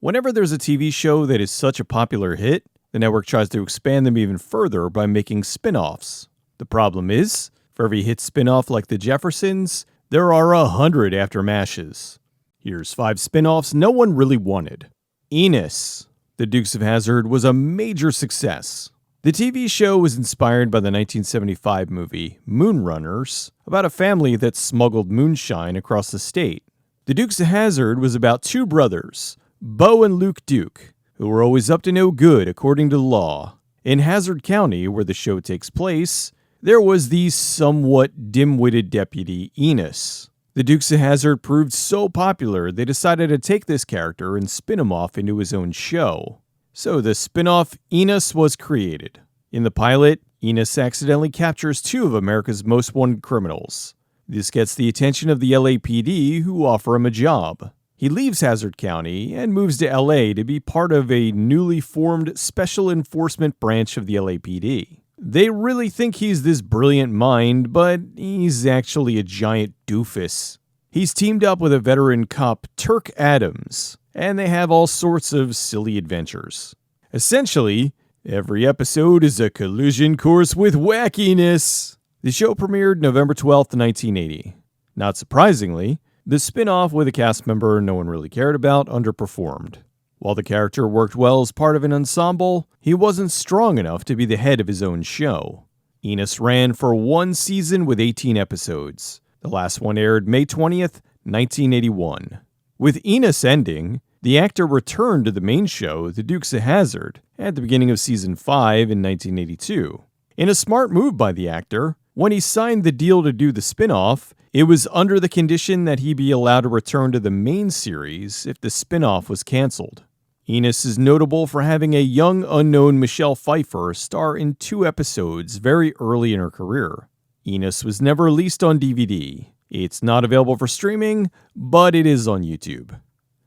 Whenever there's a TV show that is such a popular hit, the network tries to expand them even further by making spin-offs. The problem is, for every hit spin-off like The Jeffersons, there are 100 aftermashes. Here's 5 spin-offs no one really wanted. Enos, The Dukes of Hazzard, was a major success. The TV show was inspired by the 1975 movie Moonrunners, about a family that smuggled moonshine across the state. The Dukes of Hazzard was about 2 brothers, Bo and Luke Duke, who were always up to no good according to the law. In Hazzard County, where the show takes place, there was the somewhat dim-witted deputy Enos. The Dukes of Hazzard proved so popular they decided to take this character and spin him off into his own show. So the spin-off Enos was created. In the pilot, Enos accidentally captures 2 of America's most wanted criminals. This gets the attention of the LAPD, who offer him a job. He leaves Hazzard County and moves to LA to be part of a newly formed Special Enforcement branch of the LAPD. They really think he's this brilliant mind, but he's actually a giant doofus. He's teamed up with a veteran cop, Turk Adams, and they have all sorts of silly adventures. Essentially, every episode is a collision course with wackiness. The show premiered November 12th, 1980. Not surprisingly, the spin-off with a cast member no one really cared about underperformed. While the character worked well as part of an ensemble, he wasn't strong enough to be the head of his own show. Enos ran for 1 season with 18 episodes. The last one aired May 20th, 1981. With Enos ending, the actor returned to the main show, The Dukes of Hazzard, at the beginning of season 5 in 1982. In a smart move by the actor, when he signed the deal to do the spin-off, it was under the condition that he be allowed to return to the main series if the spin-off was canceled. Enos is notable for having a young unknown Michelle Pfeiffer star in 2 episodes very early in her career. Enos was never released on DVD. It's not available for streaming, but it is on YouTube.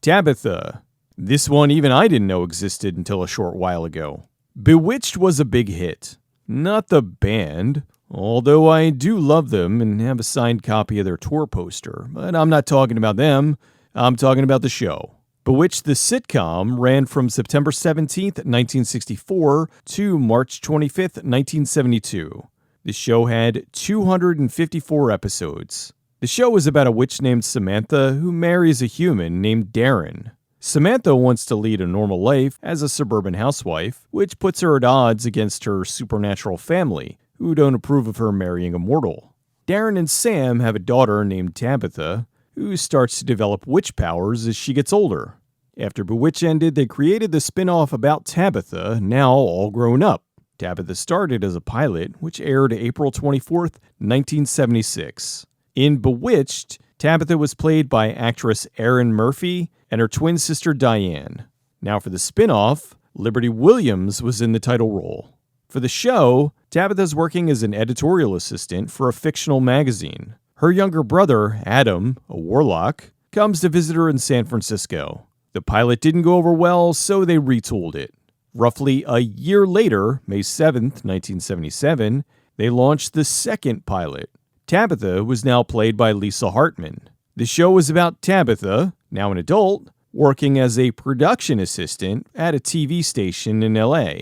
Tabitha. This one even I didn't know existed until a short while ago. Bewitched was a big hit. Not the band, although I do love them and have a signed copy of their tour poster, but I'm not talking about them, I'm talking about the show. Bewitched the sitcom ran from September 17th, 1964 to March 25th, 1972. The show had 254 episodes. The show was about a witch named Samantha who marries a human named Darren. Samantha wants to lead a normal life as a suburban housewife, which puts her at odds against her supernatural family, who don't approve of her marrying a mortal. Darren and Sam have a daughter named Tabitha, who starts to develop witch powers as she gets older. After Bewitched ended, they created the spin-off about Tabitha, now all grown up. Tabitha started as a pilot, which aired April 24th, 1976. In Bewitched, Tabitha was played by actress Erin Murphy and her twin sister Diane. Now for the spin-off, Liberty Williams was in the title role. For the show, Tabitha's working as an editorial assistant for a fictional magazine. Her younger brother, Adam, a warlock, comes to visit her in San Francisco. The pilot didn't go over well, so they retooled it. Roughly a year later, May 7th, 1977, they launched the second pilot. Tabitha was now played by Lisa Hartman. The show was about Tabitha, now an adult, working as a production assistant at a TV station in LA.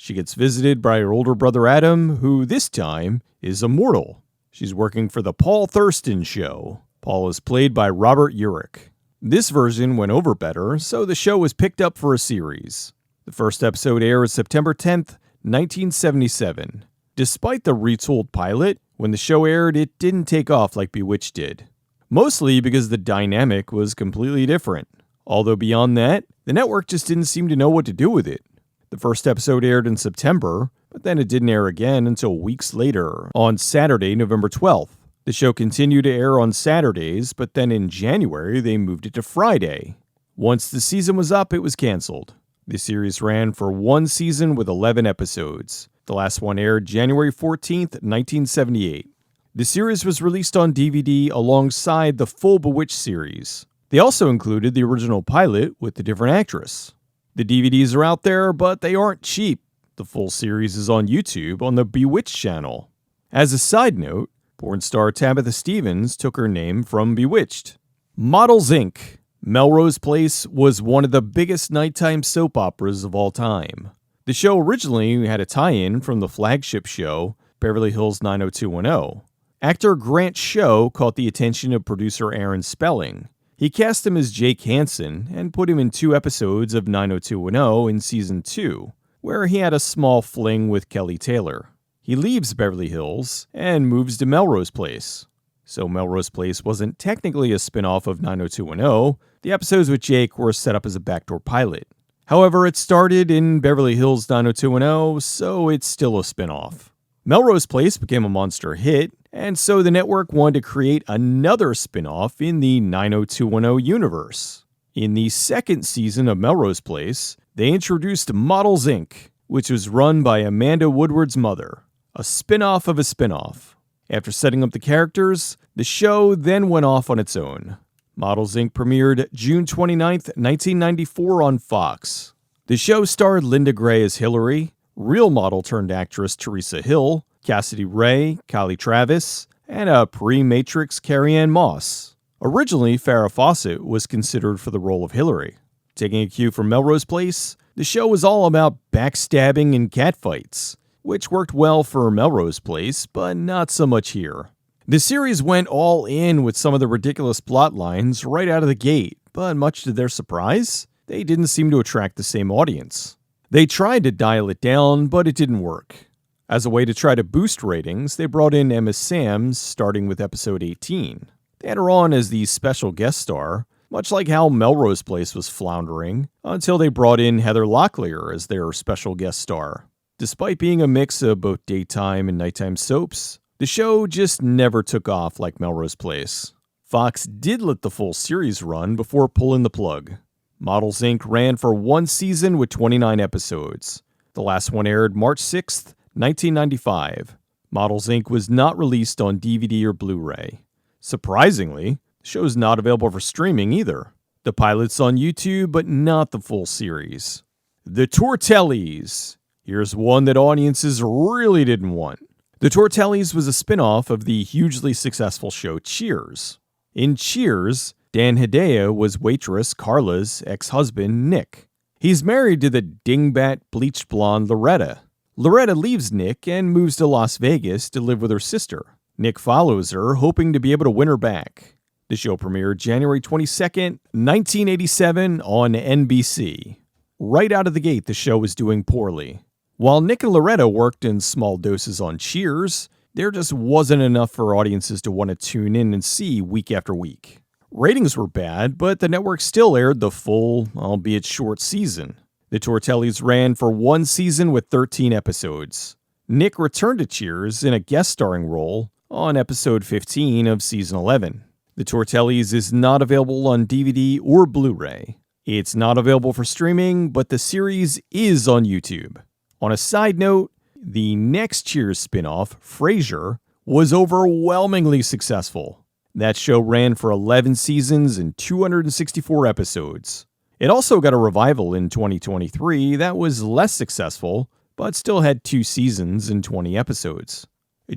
She gets visited by her older brother Adam, who this time is immortal. She's working for the Paul Thurston Show. Paul is played by Robert Urich. This version went over better, so the show was picked up for a series. The first episode aired September 10th, 1977. Despite the retooled pilot, when the show aired, it didn't take off like Bewitched did. Mostly because the dynamic was completely different. Although beyond that, the network just didn't seem to know what to do with it. The first episode aired in September, but then it didn't air again until weeks later, on Saturday, November 12th. The show continued to air on Saturdays, but then in January they moved it to Friday. Once the season was up, it was canceled. The series ran for 1 season with 11 episodes. The last one aired January 14th, 1978. The series was released on DVD alongside the full Bewitched series. They also included the original pilot with the different actress. The DVDs are out there, but they aren't cheap. The full series is on YouTube on the Bewitched channel. As a side note, porn star Tabitha Stevens took her name from Bewitched. Models Inc. Melrose Place was one of the biggest nighttime soap operas of all time. The show originally had a tie-in from the flagship show, Beverly Hills 90210. Actor Grant Show caught the attention of producer Aaron Spelling. He cast him as Jake Hansen and put him in 2 episodes of 90210 in Season 2, where he had a small fling with Kelly Taylor. He leaves Beverly Hills and moves to Melrose Place. So Melrose Place wasn't technically a spin-off of 90210. The episodes with Jake were set up as a backdoor pilot. However, it started in Beverly Hills 90210, so it's still a spin-off. Melrose Place became a monster hit, and so the network wanted to create another spin-off in the 90210 universe. In the second season of Melrose Place, they introduced Models Inc., which was run by Amanda Woodward's mother, a spin-off of a spin-off. After setting up the characters, the show then went off on its own. Models Inc. premiered June 29, 1994 on Fox. The show starred Linda Gray as Hillary, real model-turned-actress Teresa Hill, Cassidy Ray, Kylie Travis, and a pre-Matrix Carrie-Anne Moss. Originally, Farrah Fawcett was considered for the role of Hillary. Taking a cue from Melrose Place, the show was all about backstabbing and catfights, which worked well for Melrose Place, but not so much here. The series went all in with some of the ridiculous plot lines right out of the gate, but much to their surprise, they didn't seem to attract the same audience. They tried to dial it down, but it didn't work. As a way to try to boost ratings, they brought in Emma Samms, starting with episode 18. They had her on as the special guest star, much like how Melrose Place was floundering, until they brought in Heather Locklear as their special guest star. Despite being a mix of both daytime and nighttime soaps, the show just never took off like Melrose Place. Fox did let the full series run before pulling the plug. Models Inc. ran for 1 season with 29 episodes. The last one aired March 6th, 1995. Models Inc. was not released on DVD or Blu-ray. Surprisingly, the show is not available for streaming either. The pilot's on YouTube, but not the full series. The Tortellis. Here's one that audiences really didn't want. The Tortellis was a spin-off of the hugely successful show Cheers. In Cheers, Dan Hedaya was waitress Carla's ex-husband, Nick. He's married to the dingbat bleached blonde Loretta. Loretta leaves Nick and moves to Las Vegas to live with her sister. Nick follows her, hoping to be able to win her back. The show premiered January 22nd, 1987 on NBC. Right out of the gate, the show was doing poorly. While Nick and Loretta worked in small doses on Cheers, there just wasn't enough for audiences to want to tune in and see week after week. Ratings were bad, but the network still aired the full, albeit short season. The Tortellis ran for 1 season with 13 episodes. Nick returned to Cheers in a guest starring role on episode 15 of season 11. The Tortellis is not available on DVD or Blu-ray. It's not available for streaming, but the series is on YouTube. On a side note, the next Cheers spinoff, Frasier, was overwhelmingly successful. That show ran for 11 seasons and 264 episodes. It also got a revival in 2023 that was less successful, but still had 2 seasons and 20 episodes.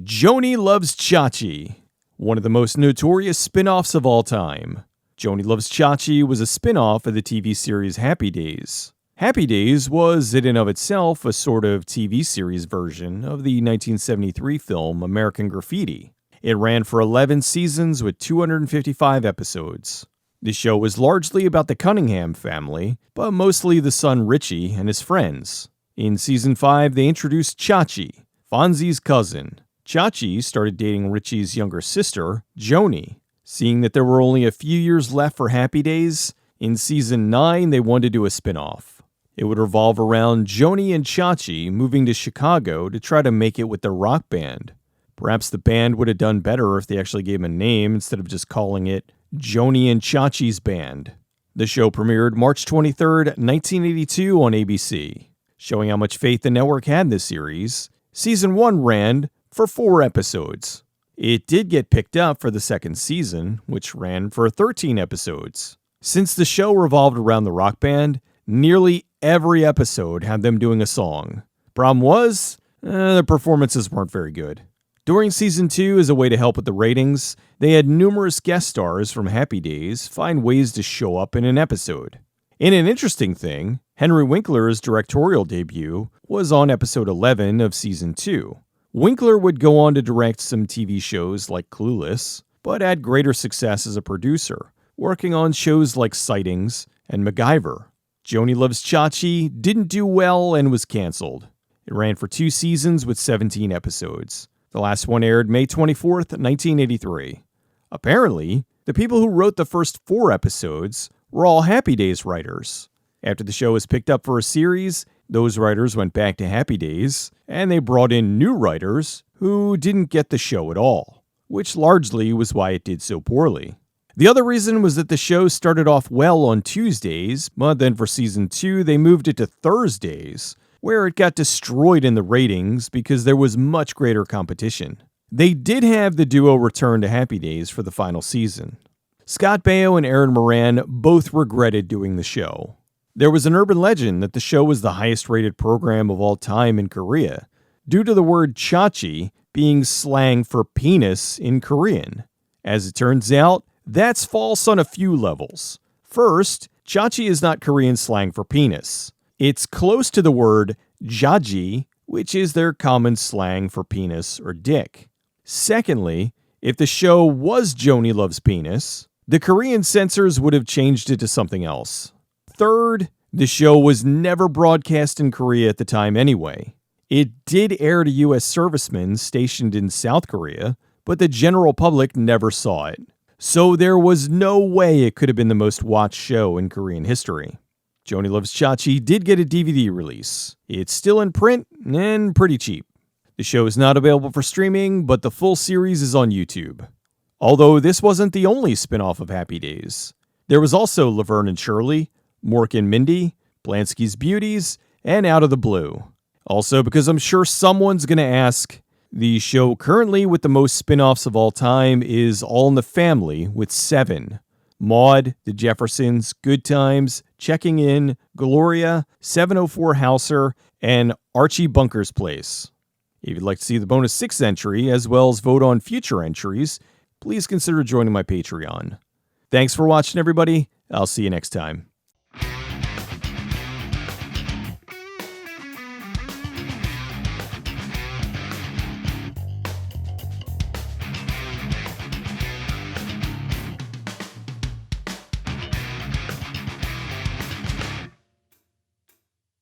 Joanie Loves Chachi, one of the most notorious spin-offs of all time. Joanie Loves Chachi was a spin-off of the TV series Happy Days. Happy Days was, in and of itself, a sort of TV series version of the 1973 film American Graffiti. It ran for 11 seasons with 255 episodes. The show was largely about the Cunningham family, but mostly the son Richie and his friends. In season 5, they introduced Chachi, Fonzie's cousin. Chachi started dating Richie's younger sister, Joanie. Seeing that there were only a few years left for Happy Days, in season 9 they wanted to do a spinoff. It would revolve around Joanie and Chachi moving to Chicago to try to make it with their rock band. Perhaps the band would have done better if they actually gave him a name instead of just calling it Joanie and Chachi's Band. The show premiered March 23rd, 1982 on ABC. Showing how much faith the network had in this series, season 1 ran for 4 episodes. It did get picked up for the second season, which ran for 13 episodes. Since the show revolved around the rock band, nearly every episode had them doing a song. Problem was, the performances weren't very good. During season 2, as a way to help with the ratings, they had numerous guest stars from Happy Days find ways to show up in an episode. In an interesting thing, Henry Winkler's directorial debut was on episode 11 of season 2. Winkler would go on to direct some TV shows like Clueless, but had greater success as a producer, working on shows like Sightings and MacGyver. Joanie Loves Chachi didn't do well and was canceled. It ran for 2 seasons with 17 episodes. The last one aired May 24th, 1983. Apparently, the people who wrote the first 4 episodes were all Happy Days writers. After the show was picked up for a series, those writers went back to Happy Days, and they brought in new writers who didn't get the show at all, which largely was why it did so poorly. The other reason was that the show started off well on Tuesdays, but then for season 2 they moved it to Thursdays, where it got destroyed in the ratings because there was much greater competition. They did have the duo return to Happy Days for the final season. Scott Baio and Aaron Moran both regretted doing the show. There was an urban legend that the show was the highest rated program of all time in Korea, due to the word Chachi being slang for penis in Korean. As it turns out, that's false on a few levels. First, Chachi is not Korean slang for penis. It's close to the word jaji, which is their common slang for penis or dick. Secondly, if the show was Joanie Loves Penis, the Korean censors would have changed it to something else. Third, the show was never broadcast in Korea at the time anyway. It did air to U.S. servicemen stationed in South Korea, but the general public never saw it. So there was no way it could have been the most watched show in Korean history. Joanie Loves Chachi did get a DVD release. It's still in print and pretty cheap. The show is not available for streaming, but the full series is on YouTube. Although this wasn't the only spin-off of Happy Days. There was also Laverne and Shirley, Mork and Mindy, Blansky's Beauties, and Out of the Blue. Also, because I'm sure someone's going to ask, the show currently with the most spin-offs of all time is All in the Family with 7. Maude, The Jeffersons, Good Times, Checking In, Gloria, 704 Hauser, and Archie Bunker's Place. If you'd like to see the bonus 6th entry, as well as vote on future entries, please consider joining my Patreon. Thanks for watching, everybody. I'll see you next time.